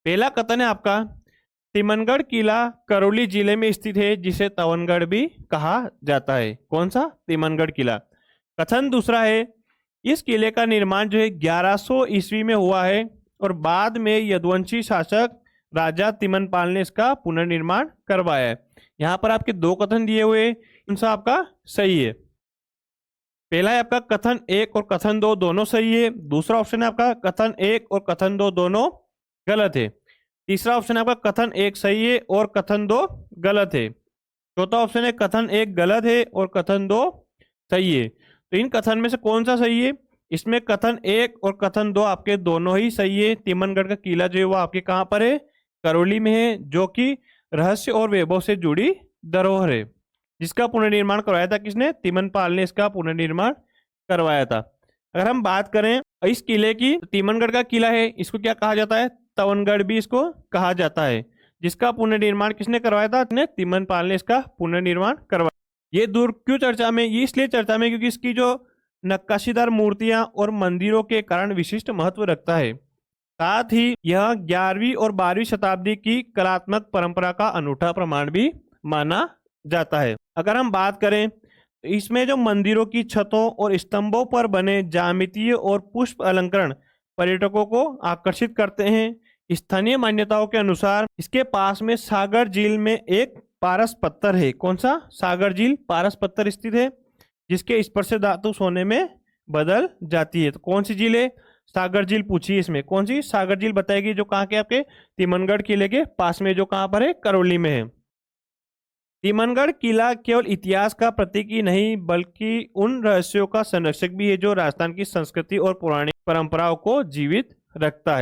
पहला कथन है आपका, तिमनगढ़ किला करौली जिले में स्थित है, जिसे तवनगढ़ भी कहा जाता है। कौन सा? तिमनगढ़ किला। कथन दूसरा है, इस किले का निर्माण जो है 1100 ईस्वी में हुआ है और बाद में यदुवंशी शासक राजा तिमनपाल ने इसका पुनर्निर्माण करवाया है। यहाँ पर आपके दो कथन दिए हुए, कौन सा आपका सही है? पहला है आपका कथन एक और कथन दो दोनों सही है। दूसरा ऑप्शन है आपका कथन एक और कथन दो दोनों गलत है। तीसरा ऑप्शन है आपका कथन एक सही है और कथन दो गलत है। चौथा ऑप्शन है कथन एक गलत है और कथन दो सही है। तो इन कथन में से कौन सा सही है? इसमें कथन एक और कथन दो आपके दोनों ही सही है। तिमनगढ़ का किला जो है वो आपके कहाँ पर है? करौली में है, जो कि रहस्य और वैभव से जुड़ी धरोहर है, जिसका पुनर्निर्माण करवाया था किसने? तिमनपाल ने इसका पुनर्निर्माण करवाया था। अगर हम बात करें इस किले की, तिमनगढ़ का किला है, इसको क्या कहा जाता है? तवनगढ़ भी इसको कहा जाता है, जिसका पुनर्निर्माण किसने करवाया था? तिमनपाल ने इसका पुनर्निर्माण करवाया। ये दूर क्यों चर्चा में? ये इसलिए चर्चा में क्योंकि इसकी जो नक्काशीदार मूर्तियां और मंदिरों के कारण विशिष्ट महत्व रखता है। साथ ही यह 11वीं और 12वीं शताब्दी की कलात्मक परंपरा का अनूठा प्रमाण भी माना जाता है। अगर हम बात करें तो इसमें जो मंदिरों की छतों और स्तंभों पर बने ज्यामितीय और पुष्प अलंकरण पर्यटकों को आकर्षित करते हैं। स्थानीय मान्यताओं के अनुसार इसके पास में सागर झील में एक पारस पत्थर है। कौन सा? सागर झील पारस पत्थर स्थित है, जिसके स्पर्श धातु सोने में बदल जाती है। तो कौन सी झील है? सागर झील पूछी। इसमें कौन सी? सागर झील बताएगी, जो कहाँ के? आपके तिमनगढ़ किले के पास में, जो कहाँ पर है? करौली में है। तिमनगढ़ किला केवल इतिहास का प्रतीक ही नहीं, बल्कि उन रहस्यों का संरक्षक भी है जो राजस्थान की संस्कृति और पौराणिक परंपराओं को जीवित रखता है।